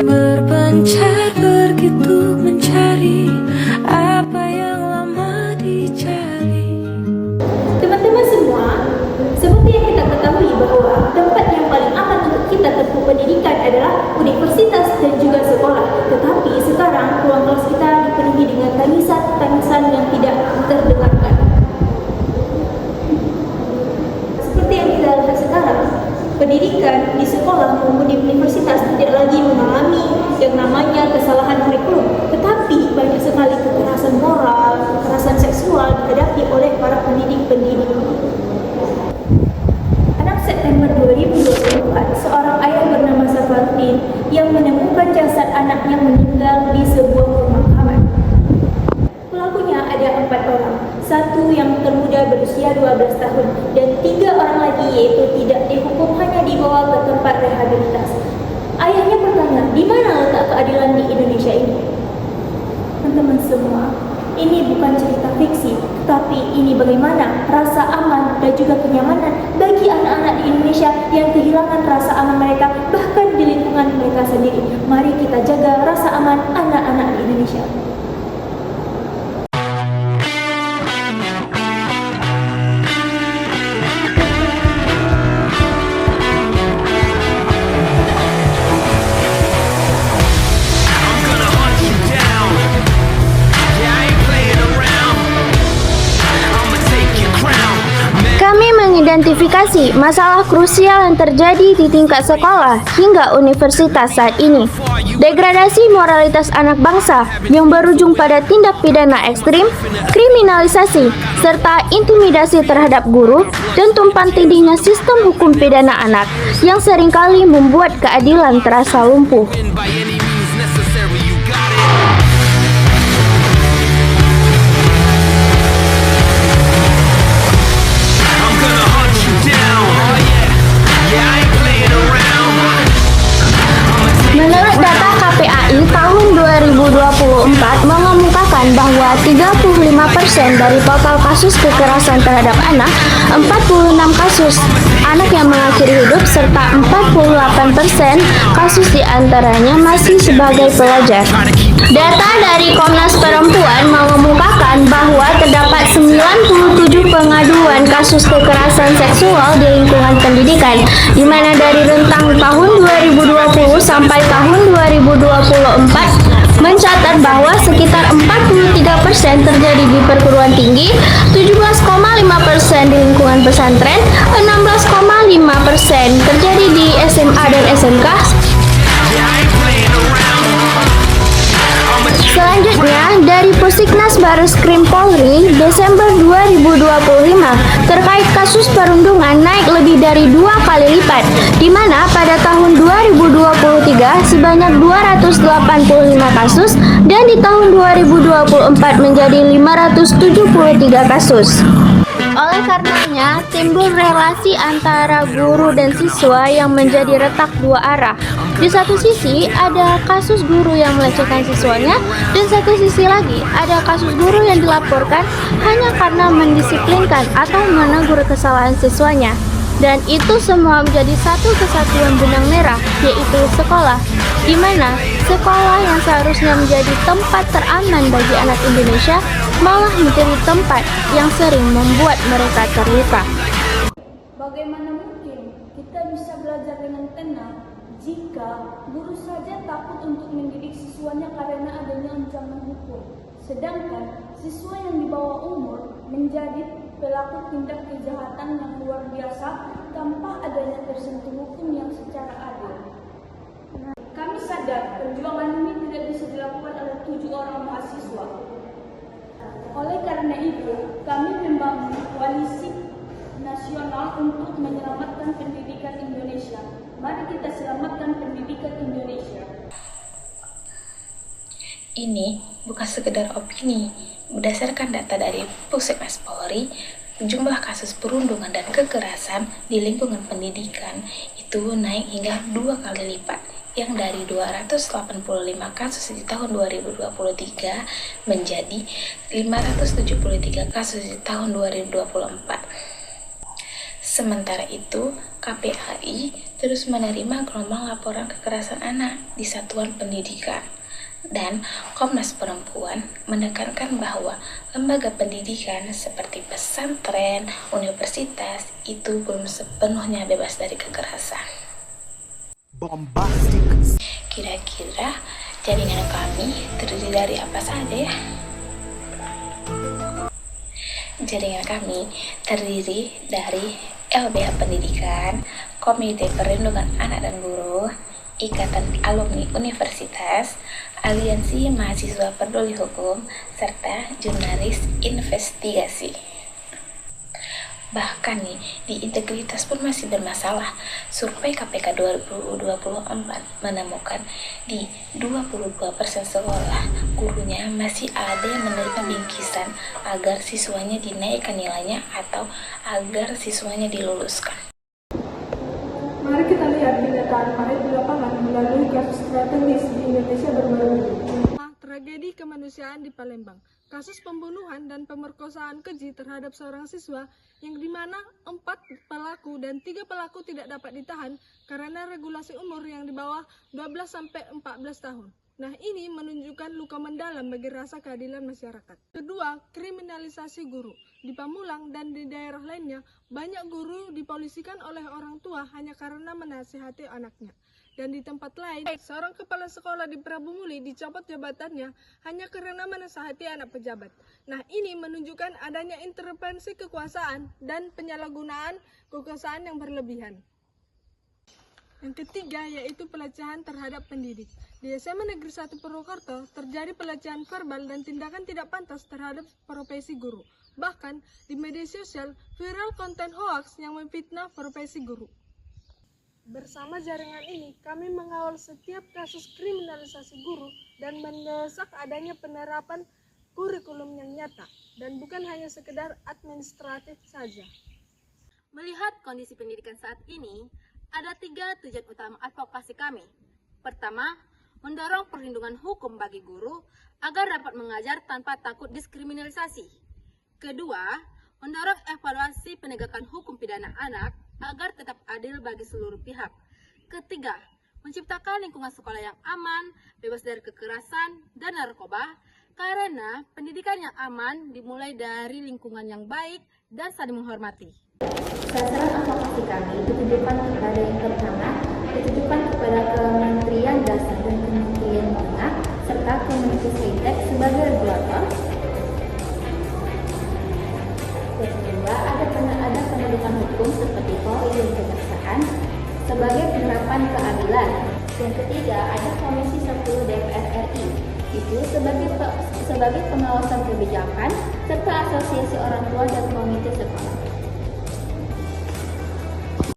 Berpencar begitu mencari apa yang lama dicari. Teman-teman semua, seperti yang kita ketahui bahwa tempat yang paling aman untuk kita tempuh pendidikan adalah universitas dan juga sekolah. Tetapi sekarang ruang kelas kita dipenuhi dengan tangisan-tangisan yang tidak terdengarkan. Seperti yang kita lihat sekarang, pendidikan di sekolah maupun di universitas tidak lagi mengalami yang namanya kesalahan kurikulum, tetapi banyak sekali kekerasan moral, kekerasan seksual dihadapi oleh para pendidik-pendidik. 6 September 2024, seorang ayah bernama Safarudin yang menemukan jasad anaknya meninggal di sebuah pemakaman. Pelakunya ada 4 orang, satu yang termuda berusia 12 tahun dan 3 orang lagi yaitu tidak dihukum, hanya dibawa ke tempat rehabilitasi. Ayahnya bertanya, di mana letak keadilan di Indonesia ini? Teman-teman semua, ini bukan cerita fiksi, tapi ini bagaimana rasa aman dan juga kenyamanan bagi anak-anak di Indonesia yang kehilangan rasa aman mereka bahkan di lingkungan mereka sendiri. Mari kita jaga rasa aman anak-anak di Indonesia. Identifikasi masalah krusial yang terjadi di tingkat sekolah hingga universitas saat ini. Degradasi moralitas anak bangsa yang berujung pada tindak pidana ekstrim, kriminalisasi, serta intimidasi terhadap guru, dan tumpang tindihnya sistem hukum pidana anak yang seringkali membuat keadilan terasa lumpuh. Menurut data KPAI tahun 2024 mengemukakan bahwa 35% dari total kasus kekerasan terhadap anak, 46 kasus anak yang mengakhiri hidup, serta 48% kasus diantaranya masih sebagai pelajar. Data dari Komnas Perempuan mengemukakan bahwa terdapat 97 pengaduan kasus kekerasan seksual di lingkungan pendidikan, di mana dari rentang tahun 2020 sampai tahun 2024 mencatat bahwa sekitar 43% terjadi di perguruan tinggi, 17,5% di lingkungan pesantren, 16,5% terjadi di SMA dan SMK. Selanjutnya, dari Pusiknas Bareskrim Polri, Desember 2025, terkait kasus perundungan naik lebih dari 2 kali lipat, di mana pada tahun 2023 sebanyak 285 kasus dan di tahun 2024 menjadi 573 kasus. Oleh karenanya, timbul relasi antara guru dan siswa yang menjadi retak dua arah. Di satu sisi, ada kasus guru yang melecehkan siswanya, dan satu sisi lagi, ada kasus guru yang dilaporkan hanya karena mendisiplinkan atau menegur kesalahan siswanya. Dan itu semua menjadi satu kesatuan benang merah, yaitu sekolah, di mana sekolah yang seharusnya menjadi tempat teraman bagi anak Indonesia malah menjadi tempat yang sering membuat mereka terluka. Bagaimana mungkin kita bisa belajar dengan tenang jika guru saja takut untuk mendidik siswanya karena adanya ancaman hukum, sedangkan siswa yang di bawah umur menjadi pelaku tindak kejahatan yang luar biasa tanpa adanya tersentuh hukum yang secara adil. Kami sadar perjuangan ini tidak bisa dilakukan oleh 7 orang mahasiswa. Oleh karena itu, kami membangun koalisi nasional untuk menyelamatkan pendidikan Indonesia. Mari kita selamatkan pendidikan Indonesia. Ini bukan sekedar opini. Berdasarkan data dari Pusiknas Polri, jumlah kasus perundungan dan kekerasan di lingkungan pendidikan itu naik hingga 2 kali lipat, yang yang dari 285 kasus di tahun 2023 menjadi 573 kasus di tahun 2024. Sementara itu, KPAI terus menerima gelombang laporan kekerasan anak di satuan pendidikan. Dan Komnas Perempuan menekankan bahwa lembaga pendidikan seperti pesantren, universitas itu belum sepenuhnya bebas dari kekerasan. Bombastic. Kira-kira jaringan kami terdiri dari apa saja ya? Jaringan kami terdiri dari LBH Pendidikan, Komite Perlindungan Anak dan Guru, Ikatan Alumni Universitas, Aliansi Mahasiswa Peduli Hukum, serta Jurnalis Investigasi. Bahkan nih, di integritas pun masih bermasalah. Survei KPK 2024 menemukan di 22% sekolah, gurunya masih ada yang menerima bingkisan agar siswanya dinaikkan nilainya atau agar siswanya diluluskan. Mari kita lihat kenyataan pahit di lapangan melalui kasus strategis di Indonesia baru-baru ini. Tragedi kemanusiaan di Palembang. Kasus pembunuhan dan pemerkosaan keji terhadap seorang siswa yang dimana 4 pelaku dan 3 pelaku tidak dapat ditahan karena regulasi umur yang di bawah 12-14 tahun. Nah, ini menunjukkan luka mendalam bagi rasa keadilan masyarakat. Kedua, kriminalisasi guru. Di Pamulang dan di daerah lainnya, banyak guru dipolisikan oleh orang tua hanya karena menasihati anaknya. Dan di tempat lain, seorang kepala sekolah di Prabu Muli dicopot jabatannya hanya karena menasihati anak pejabat. Nah, ini menunjukkan adanya intervensi kekuasaan dan penyalahgunaan kekuasaan yang berlebihan. Yang ketiga yaitu pelecehan terhadap pendidik. Di SMA Negeri 1 Purwokerto terjadi pelecehan verbal dan tindakan tidak pantas terhadap profesi guru. Bahkan di media sosial viral konten hoaks yang memfitnah profesi guru. Bersama jaringan ini, kami mengawal setiap kasus kriminalisasi guru dan mendesak adanya penerapan kurikulum yang nyata dan bukan hanya sekedar administratif saja. Melihat kondisi pendidikan saat ini, ada 3 tujuan utama advokasi kami. Pertama, mendorong perlindungan hukum bagi guru agar dapat mengajar tanpa takut diskriminalisasi. Kedua, mendorong evaluasi penegakan hukum pidana anak agar tetap adil bagi seluruh pihak. Ketiga, menciptakan lingkungan sekolah yang aman, bebas dari kekerasan dan narkoba, karena pendidikan yang aman dimulai dari lingkungan yang baik dan saling menghormati. Sasaran advokasi kami ditujukan kepada yang pertama, ditujukan kepada Kementerian Dasar dan Kementerian Tengah serta Kemenristek sebagai regulator. Yang kedua, ada penegakan hukum seperti Polri dan Kejaksaan sebagai penerapan keadilan. Yang ketiga, ada Komisi 10 DPR RI itu sebagai pengawasan kebijakan serta Asosiasi Orang Tua dan